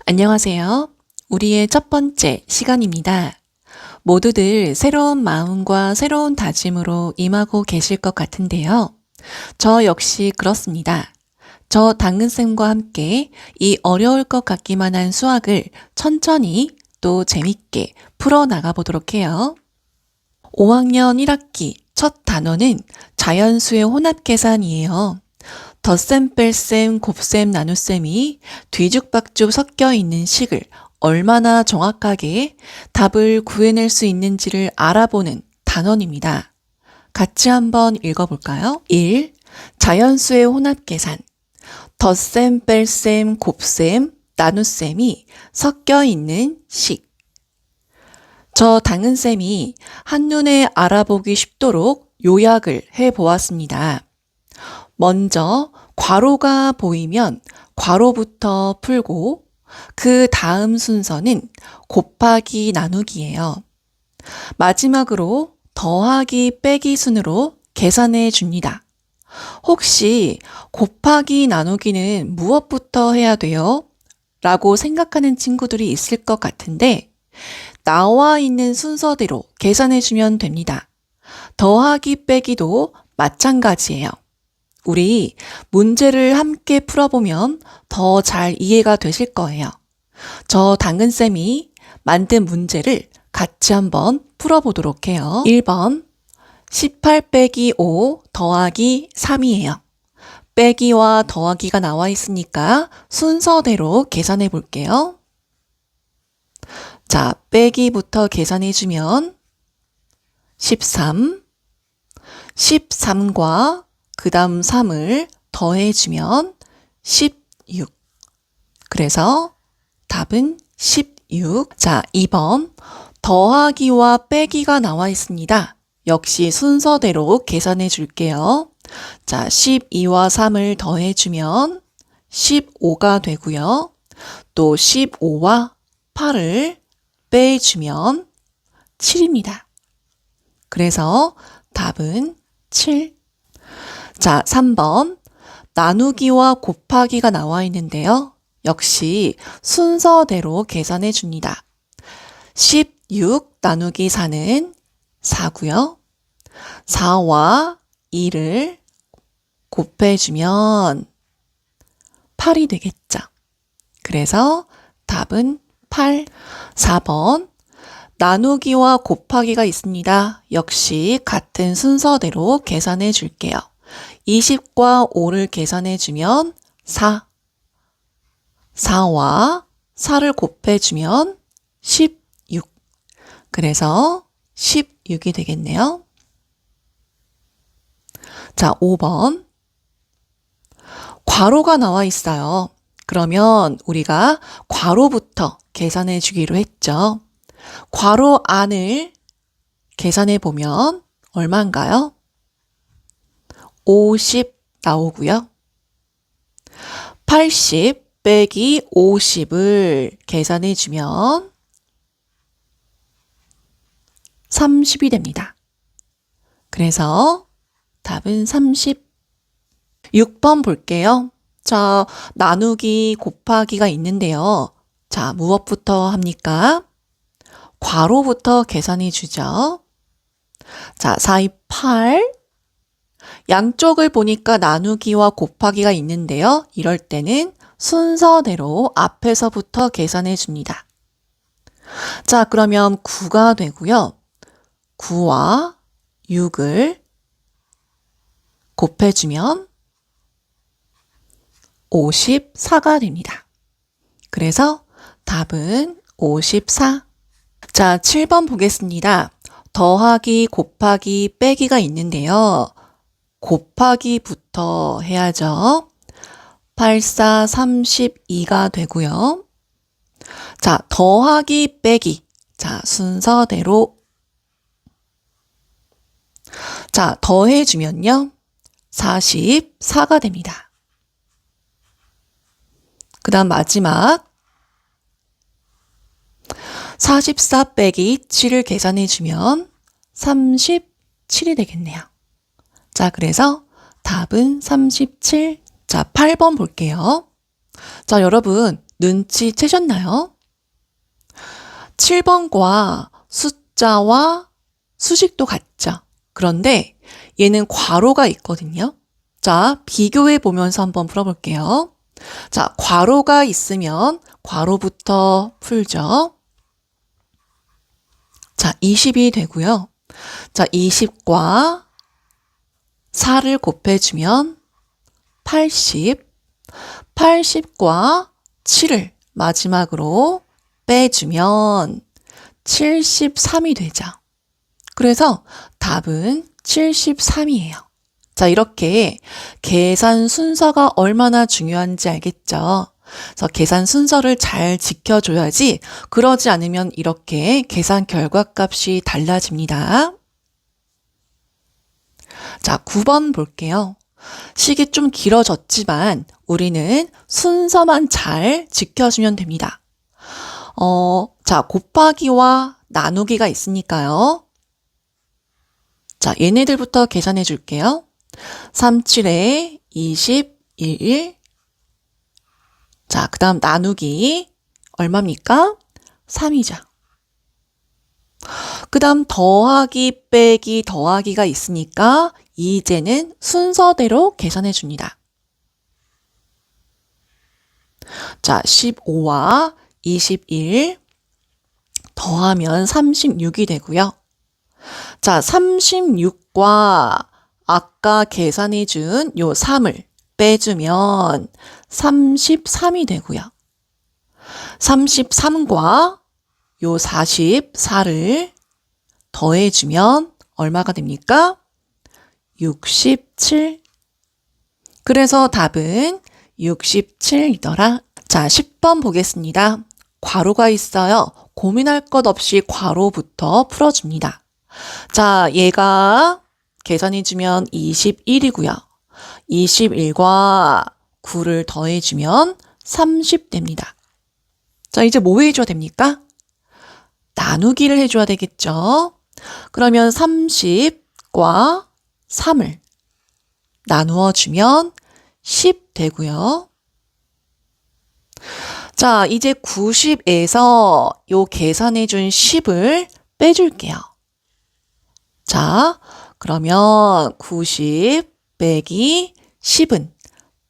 안녕하세요. 우리의 첫 번째 시간입니다. 모두들 새로운 마음과 새로운 다짐으로 임하고 계실 것 같은데요. 저 역시 그렇습니다. 저 당근쌤과 함께 이 어려울 것 같기만 한 수학을 천천히 또 재밌게 풀어나가 보도록 해요. 5학년 1학기 첫 단원은 자연수의 혼합계산이에요. 덧셈, 뺄셈, 곱셈, 나눗셈이 뒤죽박죽 섞여 있는 식을 얼마나 정확하게 답을 구해낼 수 있는지를 알아보는 단원입니다. 같이 한번 읽어볼까요? 1. 자연수의 혼합계산. 덧셈, 뺄셈, 곱셈, 나눗셈이 섞여 있는 식. 저 당근쌤이 한눈에 알아보기 쉽도록 요약을 해보았습니다. 먼저 괄호가 보이면 괄호부터 풀고 그 다음 순서는 곱하기 나누기예요. 마지막으로 더하기 빼기 순으로 계산해 줍니다. 혹시 곱하기 나누기는 무엇부터 해야 돼요? 라고 생각하는 친구들이 있을 것 같은데 나와 있는 순서대로 계산해 주면 됩니다. 더하기 빼기도 마찬가지예요. 우리 문제를 함께 풀어보면 더 잘 이해가 되실 거예요. 저 당근쌤이 만든 문제를 같이 한번 풀어보도록 해요. 1번 18 빼기 5 더하기 3이에요. 빼기와 더하기가 나와 있으니까 순서대로 계산해 볼게요. 자, 빼기부터 계산해주면 13, 13과 그 다음 3을 더해주면 16. 그래서 답은 16. 자, 2번. 더하기와 빼기가 나와 있습니다. 역시 순서대로 계산해 줄게요. 자, 12와 3을 더해주면 15가 되고요. 또 15와 8을 빼주면 7입니다. 그래서 답은 7. 자, 3번. 나누기와 곱하기가 나와 있는데요. 역시 순서대로 계산해 줍니다. 16 나누기 4는 4고요. 4와 2를 곱해주면 8이 되겠죠. 그래서 답은 8. 4번. 나누기와 곱하기가 있습니다. 역시 같은 순서대로 계산해 줄게요. 20과 5를 계산해 주면 4. 4와 4를 곱해 주면 16. 그래서 16이 되겠네요. 자, 5번. 괄호가 나와 있어요. 그러면 우리가 괄호부터 계산해 주기로 했죠. 괄호 안을 계산해 보면 얼마인가요? 50 나오고요. 80 빼기 50을 계산해 주면 30이 됩니다. 그래서 답은 30. 6번 볼게요. 자, 나누기 곱하기가 있는데요. 자, 무엇부터 합니까? 괄호부터 계산해 주죠. 자, 4, 2, 8. 양쪽을 보니까 나누기와 곱하기가 있는데요. 이럴 때는 순서대로 앞에서부터 계산해 줍니다. 자, 그러면 9가 되고요. 9와 6을 곱해주면 54가 됩니다. 그래서 답은 54. 자, 7번 보겠습니다. 더하기, 곱하기, 빼기가 있는데요. 곱하기부터 해야죠. 8, 4, 32가 되고요. 자, 더하기, 빼기. 자, 순서대로. 자, 더해주면요. 44가 됩니다. 그 다음 마지막 44 빼기 7을 계산해주면 37이 되겠네요. 자, 그래서 답은 37. 자, 8번 볼게요. 자, 여러분, 눈치채셨나요? 7번과 숫자와 수식도 같죠. 그런데 얘는 괄호가 있거든요. 자, 비교해 보면서 한번 풀어볼게요. 자, 괄호가 있으면 괄호부터 풀죠. 자, 20이 되고요. 자, 20과 4를 곱해주면 80, 80과 7을 마지막으로 빼주면 73이 되죠. 그래서 답은 73이에요. 자, 이렇게 계산 순서가 얼마나 중요한지 알겠죠? 그래서 계산 순서를 잘 지켜줘야지 그러지 않으면 이렇게 계산 결과값이 달라집니다. 자, 9번 볼게요. 식이 좀 길어졌지만 우리는 순서만 잘 지켜주면 됩니다. 자, 곱하기와 나누기가 있으니까요. 자, 얘네들부터 계산해 줄게요. 37에 21. 자, 그 다음 나누기 얼마입니까? 3이죠. 그 다음 더하기 빼기 더하기가 있으니까 이제는 순서대로 계산해 줍니다. 자, 15와 21 더하면 36이 되고요. 자, 36과 아까 계산해 준 요 3을 빼주면 33이 되고요. 33과 요 44를 더해주면 얼마가 됩니까? 67. 그래서 답은 67이더라. 자, 10번 보겠습니다. 괄호가 있어요. 고민할 것 없이 괄호부터 풀어줍니다. 자, 얘가 계산해주면 21이고요. 21과 9를 더해주면 30 됩니다. 자, 이제 뭐 해줘야 됩니까? 나누기를 해줘야 되겠죠. 그러면 30과 3을 나누어 주면 10 되고요. 자, 이제 90에서 요 계산해준 10을 빼줄게요. 자, 그러면 90 빼기 10은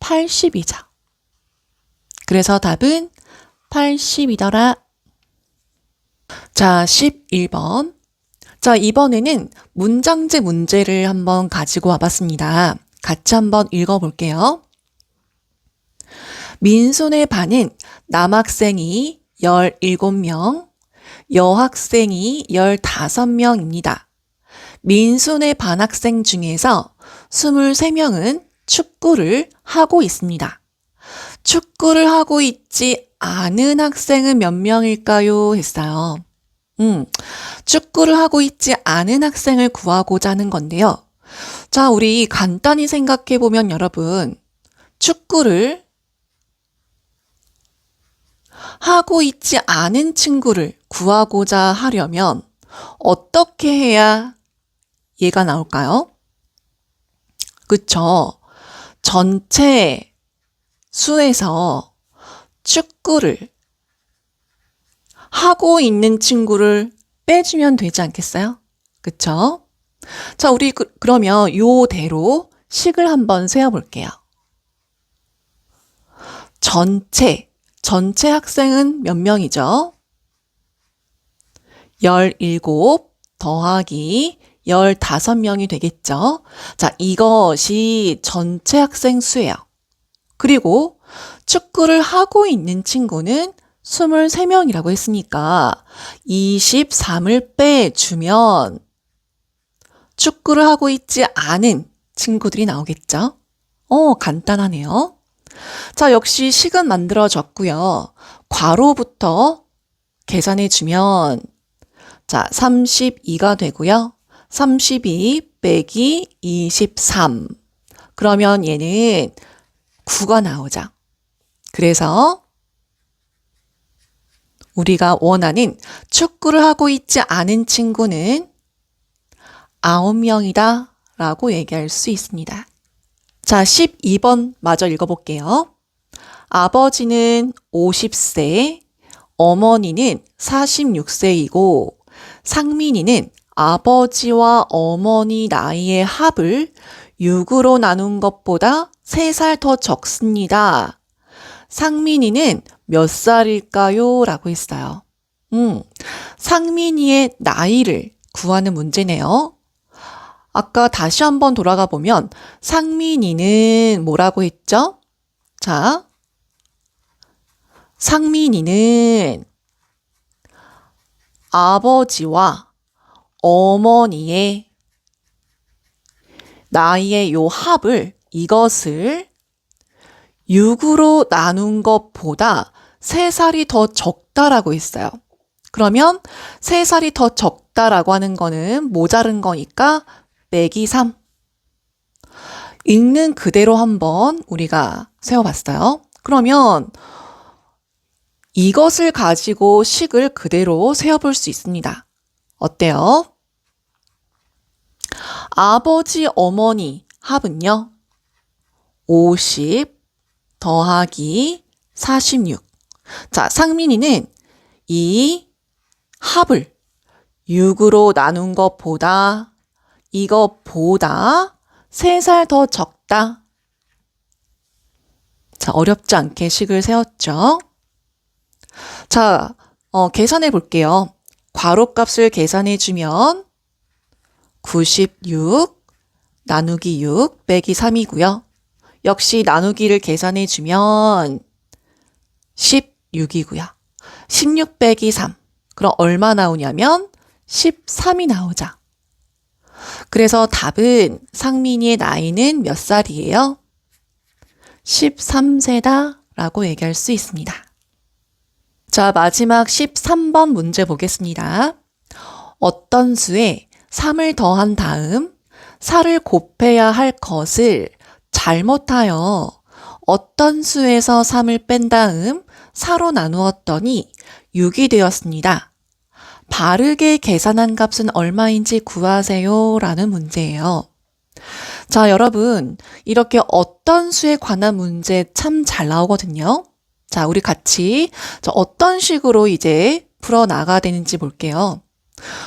80이죠. 그래서 답은 80이더라. 자, 11번. 자, 이번에는 문장제 문제를 한번 가지고 와봤습니다. 같이 한번 읽어볼게요. 민순의 반은 남학생이 17명, 여학생이 15명입니다. 민순의 반 학생 중에서 23명은 축구를 하고 있습니다. 축구를 하고 있지 않은 학생은 몇 명일까요? 했어요. 축구를 하고 있지 않은 학생을 구하고자 하는 건데요. 자, 우리 간단히 생각해 보면 여러분, 축구를 하고 있지 않은 친구를 구하고자 하려면 어떻게 해야 얘가 나올까요? 그쵸? 전체 수에서 축구를 하고 있는 친구를 빼주면 되지 않겠어요? 그쵸? 자, 우리 그러면 요대로 식을 한번 세어볼게요. 전체 학생은 몇 명이죠? 17 더하기 15명이 되겠죠? 자, 이것이 전체 학생 수예요. 그리고 축구를 하고 있는 친구는 23명이라고 했으니까 23을 빼주면 축구를 하고 있지 않은 친구들이 나오겠죠? 간단하네요. 자, 역시 식은 만들어졌고요. 괄호부터 계산해주면 자, 32가 되고요. 32 빼기 23. 그러면 얘는 9가 나오죠. 그래서 우리가 원하는 축구를 하고 있지 않은 친구는 9명이다 라고 얘기할 수 있습니다. 자, 12번 마저 읽어볼게요. 아버지는 50세, 어머니는 46세이고 상민이는 아버지와 어머니 나이의 합을 6으로 나눈 것보다 3살 더 적습니다. 상민이는 몇 살일까요? 라고 했어요. 상민이의 나이를 구하는 문제네요. 아까 다시 한번 돌아가 보면 상민이는 뭐라고 했죠? 자, 상민이는 아버지와 어머니의 나이의 요 합을 이것을 6으로 나눈 것보다 3살이 더 적다라고 했어요. 그러면 3살이 더 적다라고 하는 거는 모자른 거니까 빼기 3. 읽는 그대로 한번 우리가 세워봤어요. 그러면 이것을 가지고 식을 그대로 세어볼 수 있습니다. 어때요? 아버지, 어머니 합은요. 50 더하기 46. 자, 상민이는 이 합을 6으로 나눈 것보다 이것보다 3살 더 적다. 자, 어렵지 않게 식을 세웠죠. 자, 계산해 볼게요. 괄호값을 계산해 주면 96 나누기 6 빼기 3이고요. 역시 나누기를 계산해 주면 16이고요. 16 빼기 3. 그럼 얼마 나오냐면 13이 나오죠. 그래서 답은 상민이의 나이는 몇 살이에요? 13세다 라고 얘기할 수 있습니다. 자, 마지막 13번 문제 보겠습니다. 어떤 수에 3을 더한 다음 4를 곱해야 할 것을 잘못하여 어떤 수에서 3을 뺀 다음 4로 나누었더니 6이 되었습니다. 바르게 계산한 값은 얼마인지 구하세요 라는 문제예요. 자, 여러분 이렇게 어떤 수에 관한 문제 참 잘 나오거든요. 자, 우리 같이 어떤 식으로 이제 풀어나가야 되는지 볼게요.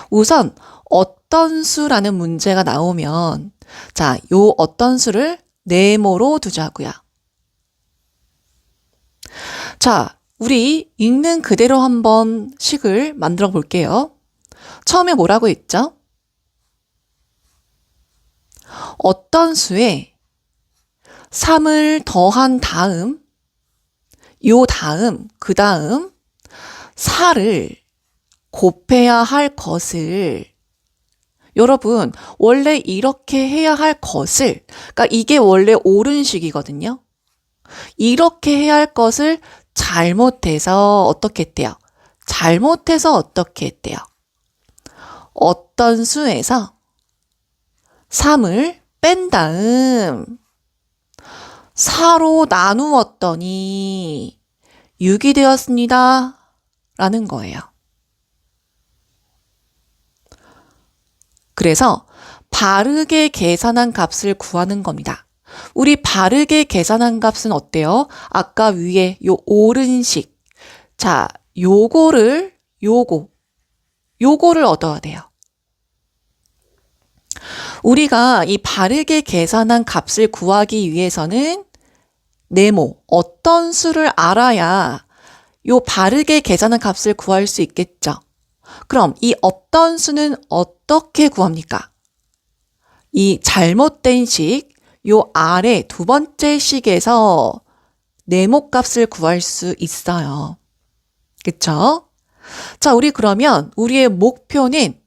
우선 어떤 수라는 문제가 나오면 자, 요 어떤 수를 네모로 두자고요. 자, 우리 읽는 그대로 한번 식을 만들어 볼게요. 처음에 뭐라고 했죠? 어떤 수에 3을 더한 다음, 그 다음 4를 곱해야 할 것을 여러분 원래 이렇게 해야 할 것을 그러니까 이게 원래 옳은 식이거든요. 이렇게 해야 할 것을 잘못해서 어떻게 했대요? 잘못해서 어떻게 했대요? 어떤 수에서 3을 뺀 다음 4로 나누었더니 6이 되었습니다. 라는 거예요. 그래서 바르게 계산한 값을 구하는 겁니다. 우리 바르게 계산한 값은 어때요? 아까 위에 요 옳은 식. 자, 요거를 얻어야 돼요. 우리가 이 바르게 계산한 값을 구하기 위해서는 네모, 어떤 수를 알아야 요 바르게 계산한 값을 구할 수 있겠죠. 그럼 이 어떤 수는 어떻게 구합니까? 이 잘못된 식, 요 아래 두 번째 식에서 네모 값을 구할 수 있어요. 그쵸? 자, 우리 그러면 우리의 목표는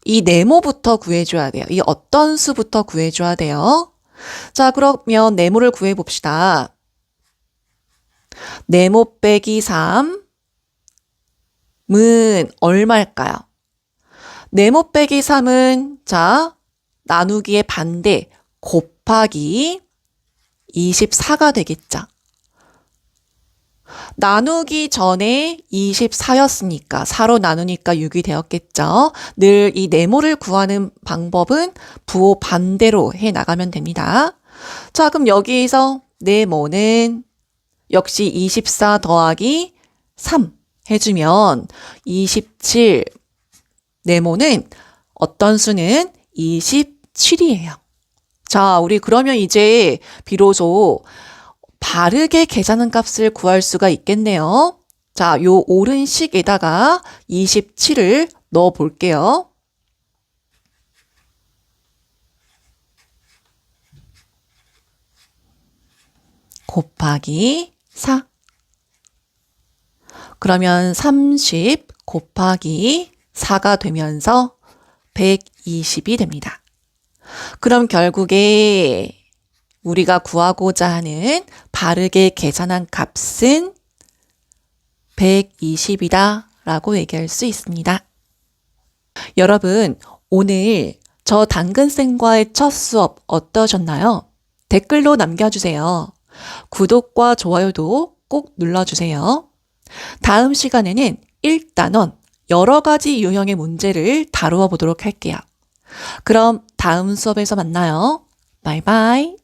이 네모부터 구해줘야 돼요. 이 어떤 수부터 구해줘야 돼요. 자, 그러면 네모를 구해봅시다. 네모 빼기 3은 얼마일까요? 네모 빼기 3은 자, 나누기의 반대 곱하기 24가 되겠죠. 나누기 전에 24였으니까 4로 나누니까 6이 되었겠죠. 늘 이 네모를 구하는 방법은 부호 반대로 해 나가면 됩니다. 자, 그럼 여기에서 네모는 역시 24 더하기 3 해주면 27. 네모는 어떤 수는 27이에요. 자, 우리 그러면 이제 비로소 바르게 계산한 값을 구할 수가 있겠네요. 자, 요 오른식에다가 27을 넣어 볼게요. 곱하기 4. 그러면 30 곱하기 4가 되면서 120이 됩니다. 그럼 결국에 우리가 구하고자 하는 바르게 계산한 값은 120이다 라고 얘기할 수 있습니다. 여러분, 오늘 저 당근쌤과의 첫 수업 어떠셨나요? 댓글로 남겨주세요. 구독과 좋아요도 꼭 눌러주세요. 다음 시간에는 1단원 여러 가지 유형의 문제를 다루어 보도록 할게요. 그럼 다음 수업에서 만나요. 바이바이.